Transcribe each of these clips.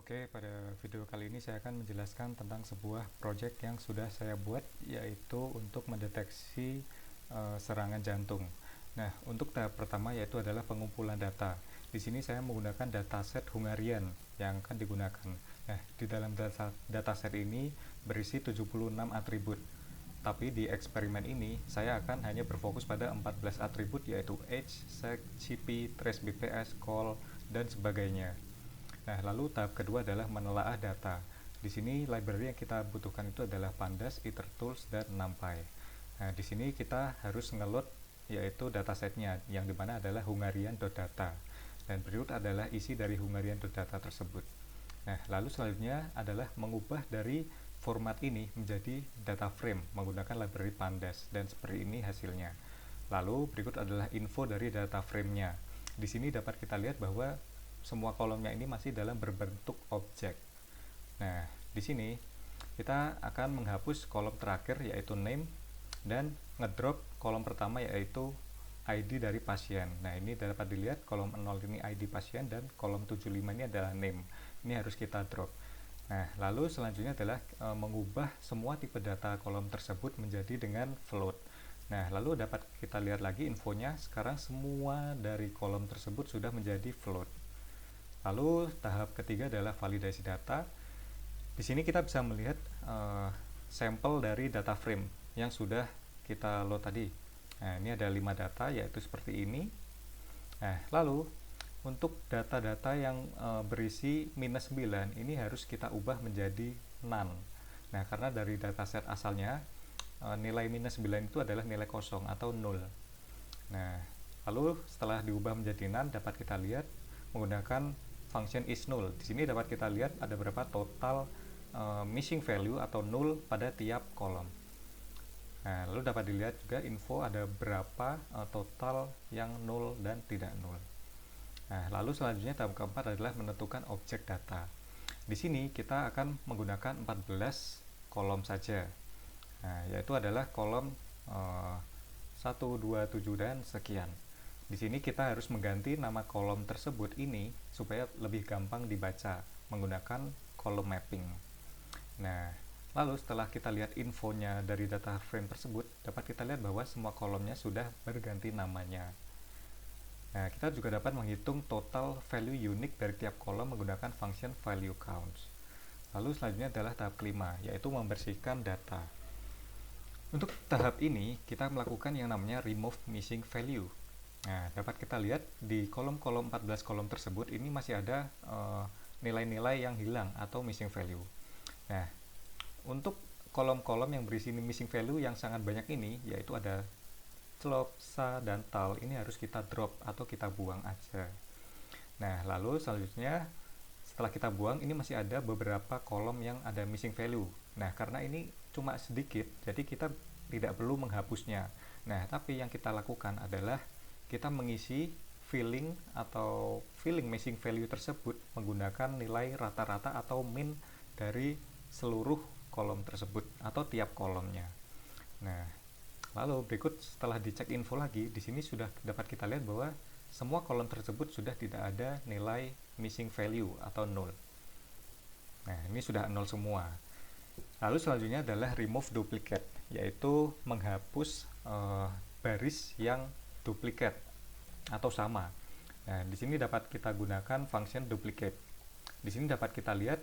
Oke, pada video kali ini saya akan menjelaskan tentang sebuah project yang sudah saya buat, yaitu untuk mendeteksi serangan jantung. Nah, untuk tahap pertama yaitu adalah pengumpulan data. Di sini saya menggunakan dataset Hungarian yang akan digunakan. Nah, di dalam dataset ini berisi 76 atribut. Tapi di eksperimen ini saya akan hanya berfokus pada 14 atribut, yaitu age, sex, CP, trace BPS, call, dan sebagainya. Nah, lalu tahap kedua adalah menelaah data. Di sini library yang kita butuhkan itu adalah Pandas, IterTools, dan NumPy. Nah, di sini kita harus ngeload yaitu datasetnya, yang dimana adalah hungarian.data. Dan berikut adalah isi dari hungarian.data tersebut. Nah, lalu selanjutnya adalah mengubah dari format ini menjadi data frame menggunakan library Pandas, dan seperti ini hasilnya. Lalu berikut adalah info dari data frame-nya. Di sini dapat kita lihat bahwa semua kolomnya ini masih dalam berbentuk objek. Nah, di sini kita akan menghapus kolom terakhir yaitu name dan ngedrop kolom pertama yaitu ID dari pasien. Nah, ini dapat dilihat kolom 0 ini ID pasien dan kolom 75 ini adalah name. Ini harus kita drop. Nah, lalu selanjutnya adalah mengubah semua tipe data kolom tersebut menjadi dengan float. Nah, lalu dapat kita lihat lagi infonya, sekarang semua dari kolom tersebut sudah menjadi float. Lalu tahap ketiga adalah validasi data. Di sini kita bisa melihat sampel dari data frame yang sudah kita load tadi. Nah, ini ada 5 data yaitu seperti ini. Nah, lalu untuk data-data yang berisi minus 9 ini harus kita ubah menjadi none. Nah, karena dari dataset asalnya nilai minus 9 itu adalah nilai kosong atau 0. Nah, lalu setelah diubah menjadi none dapat kita lihat menggunakan function is null. Di sini dapat kita lihat ada berapa total missing value atau null pada tiap kolom. Nah, lalu dapat dilihat juga info ada berapa total yang null dan tidak null. Nah, lalu selanjutnya tahap keempat adalah menentukan objek data. Di sini kita akan menggunakan 14 kolom saja. Nah, yaitu adalah kolom 1, 2, 7 dan sekian. Di sini kita harus mengganti nama kolom tersebut ini supaya lebih gampang dibaca menggunakan kolom mapping. Nah, lalu setelah kita lihat infonya dari data frame tersebut, dapat kita lihat bahwa semua kolomnya sudah berganti namanya. Nah, kita juga dapat menghitung total value unik dari tiap kolom menggunakan function value counts. Lalu selanjutnya adalah tahap kelima, yaitu membersihkan data. Untuk tahap ini, kita melakukan yang namanya remove missing value. Nah, dapat kita lihat di kolom-kolom 14 kolom tersebut ini masih ada nilai-nilai yang hilang atau missing value. Nah, untuk kolom-kolom yang berisi missing value yang sangat banyak ini, yaitu ada celop, sa, dan tal, ini harus kita drop atau kita buang aja. Nah, lalu selanjutnya setelah kita buang, ini masih ada beberapa kolom yang ada missing value. Nah, karena ini cuma sedikit, jadi kita tidak perlu menghapusnya. Nah, tapi yang kita lakukan adalah kita mengisi filling atau filling missing value tersebut menggunakan nilai rata-rata atau min dari seluruh kolom tersebut atau tiap kolomnya. Nah, lalu berikut setelah dicek info lagi, di sini sudah dapat kita lihat bahwa semua kolom tersebut sudah tidak ada nilai missing value atau null. Nah, ini sudah nol semua. Lalu selanjutnya adalah remove duplicate, yaitu menghapus baris yang duplikat atau sama. Nah, di sini dapat kita gunakan function duplicate. Di sini dapat kita lihat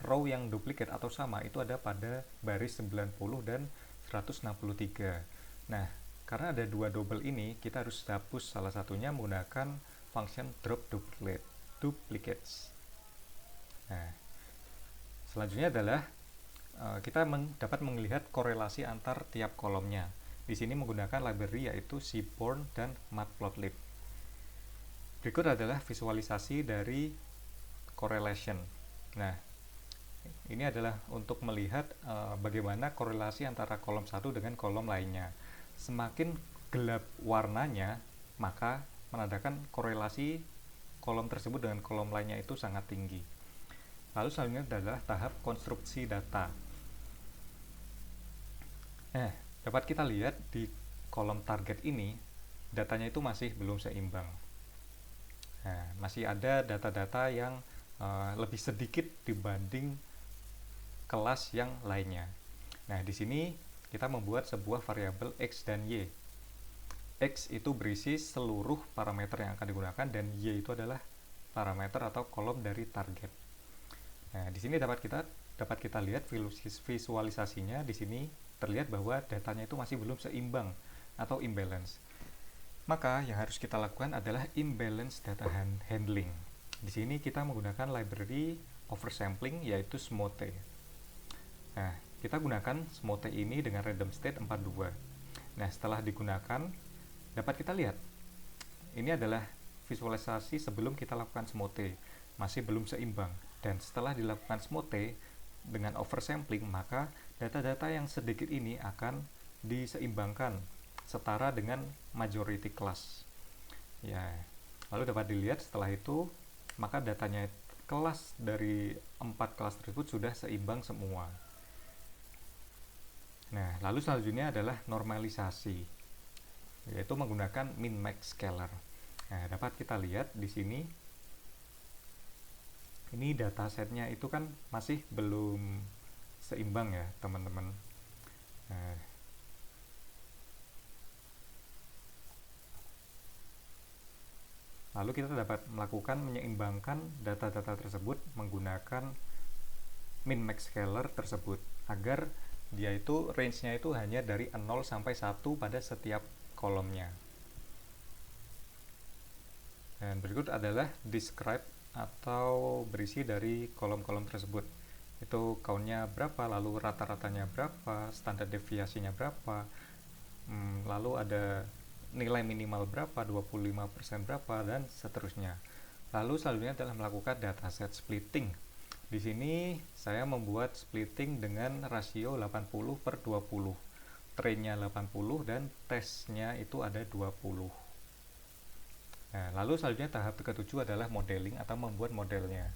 row yang duplikat atau sama itu ada pada baris 90 dan 163. Nah, karena ada dua double ini, kita harus hapus salah satunya menggunakan function drop duplicates. Nah, selanjutnya adalah kita dapat melihat korelasi antar tiap kolomnya. Di sini menggunakan library yaitu Seaborn dan Matplotlib. Berikut adalah visualisasi dari correlation. Nah, ini adalah untuk melihat bagaimana korelasi antara kolom satu dengan kolom lainnya. Semakin gelap warnanya, maka menandakan korelasi kolom tersebut dengan kolom lainnya itu sangat tinggi. Lalu selanjutnya adalah tahap konstruksi data. Nah, dapat kita lihat di kolom target ini, datanya itu masih belum seimbang. Nah, masih ada data-data yang lebih sedikit dibanding kelas yang lainnya. Nah, di sini kita membuat sebuah variabel X dan Y. X itu berisi seluruh parameter yang akan digunakan dan Y itu adalah parameter atau kolom dari target. Nah, di sini dapat kita lihat visualisasinya. Di sini terlihat bahwa datanya itu masih belum seimbang atau imbalance. Maka yang harus kita lakukan adalah imbalance data handling. Di sini kita menggunakan library oversampling yaitu Smote. Nah, kita gunakan Smote ini dengan random state 42. Nah, setelah digunakan dapat kita lihat ini adalah visualisasi sebelum kita lakukan Smote, masih belum seimbang. Dan setelah dilakukan Smote dengan oversampling, maka data-data yang sedikit ini akan diseimbangkan setara dengan majority class. Ya, lalu dapat dilihat setelah itu, maka datanya kelas dari 4 kelas tersebut sudah seimbang semua. Nah, lalu selanjutnya adalah normalisasi, yaitu menggunakan min-max scalar. Nah, dapat kita lihat di sini, ini datasetnya itu kan masih belum seimbang ya, teman-teman. Nah, lalu kita dapat melakukan menyeimbangkan data-data tersebut menggunakan min-max scalar tersebut agar dia itu range-nya itu hanya dari 0 sampai 1 pada setiap kolomnya. Dan berikut adalah describe atau berisi dari kolom-kolom tersebut. Itu count-nya berapa, lalu rata-ratanya berapa, standar deviasinya berapa, lalu ada nilai minimal berapa, 25% berapa, dan seterusnya. Lalu selanjutnya adalah melakukan dataset splitting. Di sini saya membuat splitting dengan rasio 80/20. Trainnya 80 dan tesnya itu ada 20. Nah, lalu selanjutnya tahap ke-7 adalah modeling atau membuat modelnya.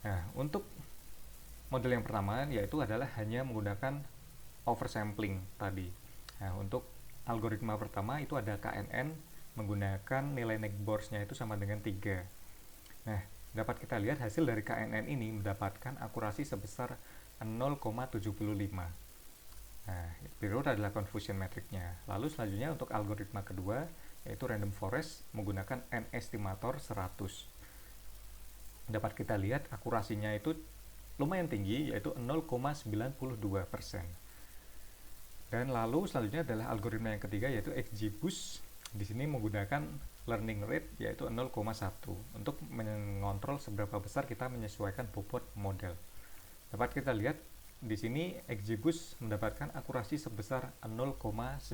Nah, untuk model yang pertama yaitu adalah hanya menggunakan oversampling tadi. Nah, untuk algoritma pertama itu ada KNN menggunakan nilai neigh-bors-nya itu sama dengan 3. Nah, dapat kita lihat hasil dari KNN ini mendapatkan akurasi sebesar 0,75. Nah, berikut adalah confusion metricnya. Lalu selanjutnya untuk algoritma kedua yaitu random forest menggunakan n estimator 100. Dapat kita lihat akurasinya itu lumayan tinggi yaitu 0,92%. Dan lalu selanjutnya adalah algoritma yang ketiga yaitu XGBoost. Di sini menggunakan learning rate yaitu 0,1 untuk mengontrol seberapa besar kita menyesuaikan bobot model. Dapat kita lihat di sini XGBoost mendapatkan akurasi sebesar 0,90.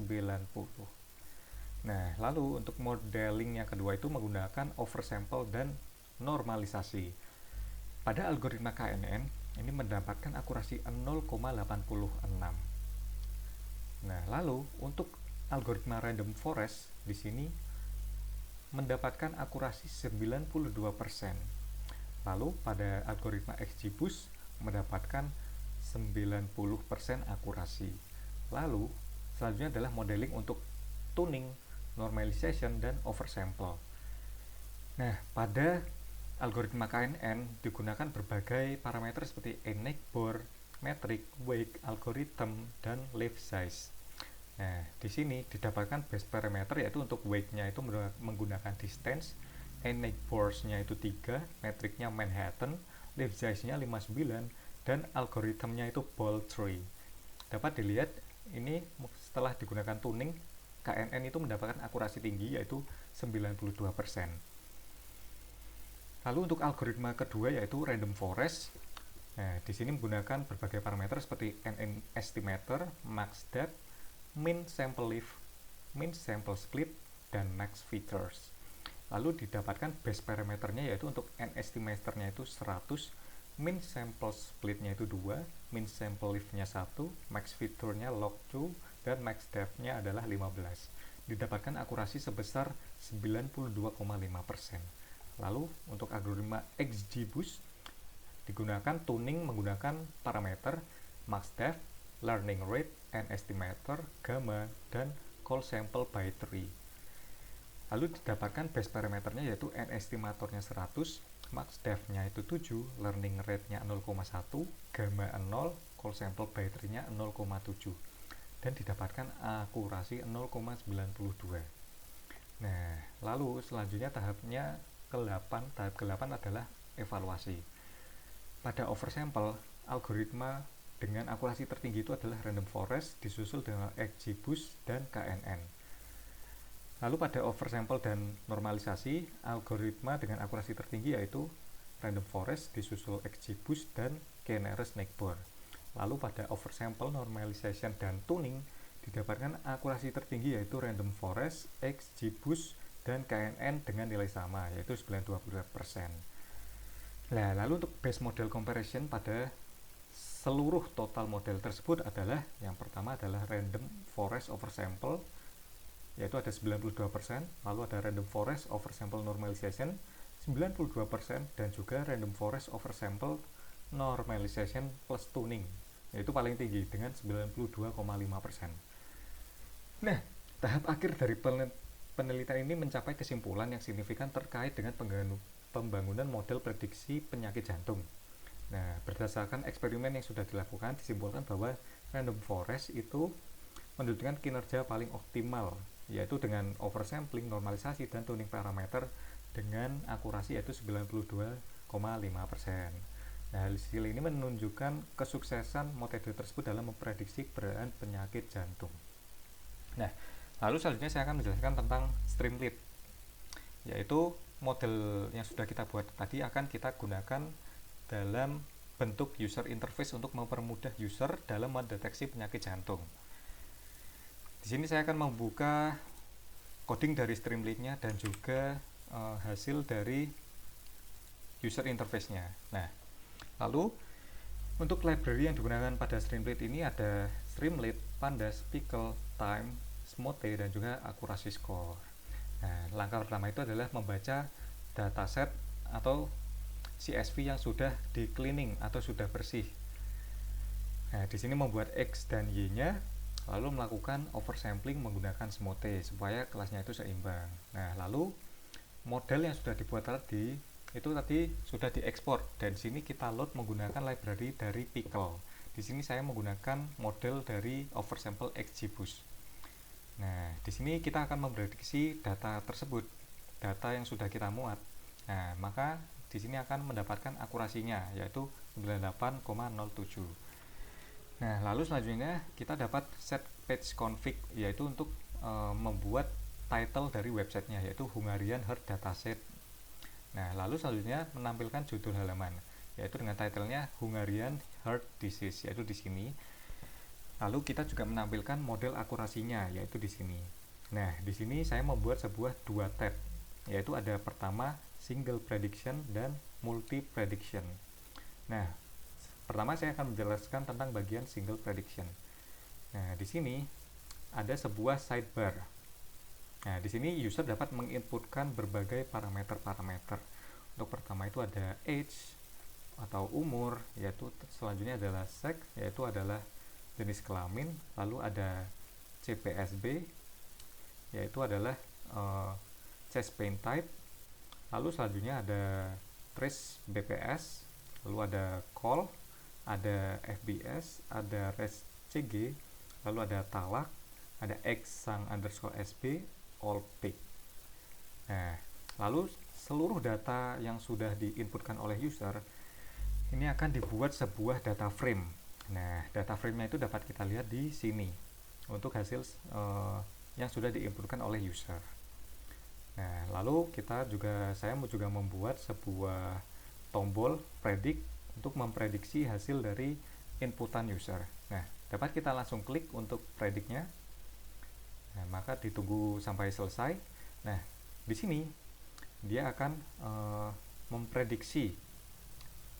Nah, lalu untuk modeling yang kedua itu menggunakan oversample dan normalisasi. Pada algoritma KNN ini mendapatkan akurasi 0,86. Nah, lalu untuk algoritma random forest di sini mendapatkan akurasi 92%. Lalu pada algoritma XGBoost mendapatkan 90% akurasi. Lalu selanjutnya adalah modeling untuk tuning, normalization, dan oversample. Nah, pada algoritma KNN digunakan berbagai parameter seperti neigh-bor, metric, wake, algorithm, dan leaf size. Nah, di sini didapatkan base parameter yaitu untuk wake-nya itu menggunakan distance, neigh-bors-nya itu 3, metricnya Manhattan, leaf size-nya 59, dan algoritmnya itu ball tree. Dapat dilihat ini setelah digunakan tuning, KNN itu mendapatkan akurasi tinggi yaitu 92%. Lalu untuk algoritma kedua yaitu random forest. Nah, di sini menggunakan berbagai parameter seperti n estimator, max depth, min sample lift, min sample split, dan max features. Lalu didapatkan base parameternya yaitu untuk n estimatornya itu 100, min sample splitnya itu 2, min sample liftnya 1, max feature-nya log 2, dan max depth-nya adalah 15. Didapatkan akurasi sebesar 92,5%. Lalu untuk algoritma XGBoost digunakan tuning menggunakan parameter max depth, learning rate, n estimator, gamma, dan call sample by tree. Lalu didapatkan base parameternya yaitu n estimatornya 100, max def-nya itu 7, learning rate-nya 0,1, gamma 0, call sample by tree-nya 0,7, dan didapatkan akurasi 0,92. Nah, lalu selanjutnya tahapnya ke-8, tahap ke-8 adalah evaluasi. Pada oversample, algoritma dengan akurasi tertinggi itu adalah random forest, disusul dengan XGBoost dan KNN. Lalu pada oversample dan normalisasi, algoritma dengan akurasi tertinggi yaitu random forest, disusul XGBoost dan k-nearest neighbor. Lalu pada oversample, normalization dan tuning didapatkan akurasi tertinggi yaitu random forest, XGBoost dan KNN dengan nilai sama yaitu 92%. Nah, lalu untuk base model comparison pada seluruh total model tersebut adalah yang pertama adalah random forest oversample yaitu ada 92%, lalu ada random forest oversample normalization 92%, dan juga random forest oversample normalization plus tuning yaitu paling tinggi dengan 92,5%. Nah, tahap akhir dari penelitian ini mencapai kesimpulan yang signifikan terkait dengan pembangunan model prediksi penyakit jantung. Nah, berdasarkan eksperimen yang sudah dilakukan, disimpulkan bahwa random forest itu menunjukkan kinerja paling optimal, yaitu dengan oversampling, normalisasi, dan tuning parameter dengan akurasi yaitu 92,5%. Nah, hasil ini menunjukkan kesuksesan metode tersebut dalam memprediksi keberadaan penyakit jantung. Nah, lalu selanjutnya saya akan menjelaskan tentang Streamlit, yaitu model yang sudah kita buat tadi akan kita gunakan dalam bentuk user interface untuk mempermudah user dalam mendeteksi penyakit jantung. Di sini saya akan membuka coding dari Streamlit-nya dan juga hasil dari user interface-nya. Nah, lalu untuk library yang digunakan pada Streamlit ini ada Streamlit, Pandas, Pickle, Time, Smote, dan juga Accuracy Score. Nah, langkah pertama itu adalah membaca dataset atau CSV yang sudah di cleaning atau sudah bersih. Nah, di sini membuat X dan Y-nya, lalu melakukan oversampling menggunakan Smote supaya kelasnya itu seimbang. Nah, lalu model yang sudah dibuat tadi itu tadi sudah diekspor, dan di sini kita load menggunakan library dari Pickle. Di sini saya menggunakan model dari oversample XGBoost. Nah, di sini kita akan memprediksi data tersebut, data yang sudah kita muat. Nah, maka di sini akan mendapatkan akurasinya yaitu 98,07. Nah, lalu selanjutnya kita dapat set page config, yaitu untuk membuat title dari websitenya yaitu Hungarian Heart Dataset. Nah, lalu selanjutnya menampilkan judul halaman yaitu dengan titlenya Hungarian Heart Disease yaitu di sini. Lalu kita juga menampilkan model akurasinya yaitu di sini. Nah, di sini saya membuat sebuah dua tab, yaitu ada pertama single prediction dan multi prediction. Nah, pertama saya akan menjelaskan tentang bagian single prediction. Nah, di sini ada sebuah sidebar. Nah, di sini user dapat menginputkan berbagai parameter-parameter. Untuk pertama itu ada age atau umur, yaitu selanjutnya adalah sex, yaitu adalah jenis kelamin, lalu ada CPSB, yaitu adalah chest pain type, lalu selanjutnya ada trace BPS, lalu ada call, ada FBS, ada res CG, lalu ada talak, ada x_sb, all pick. Nah, lalu seluruh data yang sudah diinputkan oleh user ini akan dibuat sebuah data frame. Nah, data frame-nya itu dapat kita lihat di sini untuk hasil yang sudah diinputkan oleh user. Nah, lalu saya juga membuat sebuah tombol predict untuk memprediksi hasil dari inputan user. Nah, dapat kita langsung klik untuk prediknya. Nah, maka ditunggu sampai selesai. Nah, di sini dia akan memprediksi.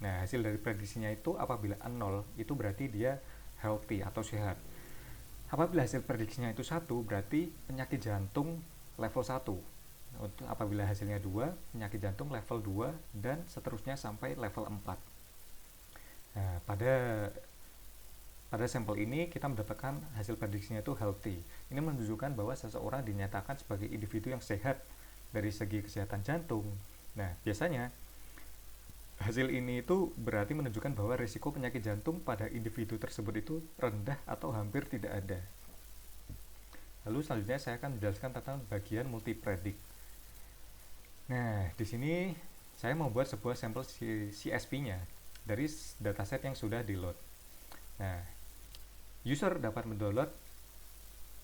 Nah, hasil dari prediksinya itu apabila 0, itu berarti dia healthy atau sehat. Apabila hasil prediksinya itu 1, berarti penyakit jantung level 1. Untuk apabila hasilnya 2, penyakit jantung level 2, dan seterusnya sampai level 4. Nah, pada sampel ini kita mendapatkan hasil prediksinya itu healthy. Ini menunjukkan bahwa seseorang dinyatakan sebagai individu yang sehat dari segi kesehatan jantung. Nah, biasanya Hasil ini itu berarti menunjukkan bahwa risiko penyakit jantung pada individu tersebut itu rendah atau hampir tidak ada. Lalu selanjutnya saya akan menjelaskan tentang bagian multipredict. Nah, di sini saya membuat sebuah sampel CSV-nya dari dataset yang sudah di-load. Nah, user dapat mendownload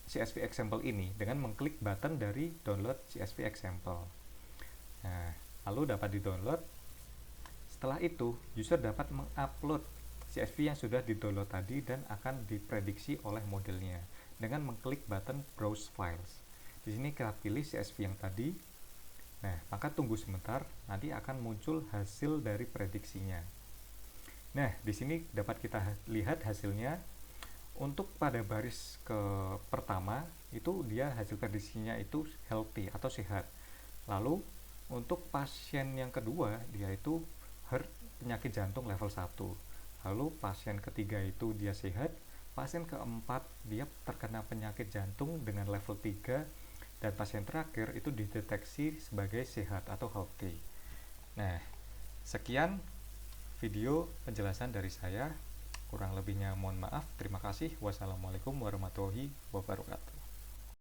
CSV example ini dengan mengklik button dari download CSV example. Nah, lalu dapat di-download. Setelah itu, user dapat mengupload CSV yang sudah di-download tadi dan akan diprediksi oleh modelnya dengan mengklik button Browse Files. Di sini kita pilih CSV yang tadi. Nah, maka tunggu sebentar, nanti akan muncul hasil dari prediksinya. Nah, di sini dapat kita lihat hasilnya. Untuk pada baris ke pertama, itu dia hasil prediksinya itu healthy atau sehat. Lalu, untuk pasien yang kedua, dia itu penyakit jantung level 1. Lalu, pasien ketiga itu dia sehat. Pasien keempat dia terkena penyakit jantung dengan level 3 dan pasien terakhir itu dideteksi sebagai sehat atau healthy. Nah, sekian video penjelasan dari saya. Kurang lebihnya mohon maaf. Terima kasih. Wassalamualaikum warahmatullahi wabarakatuh.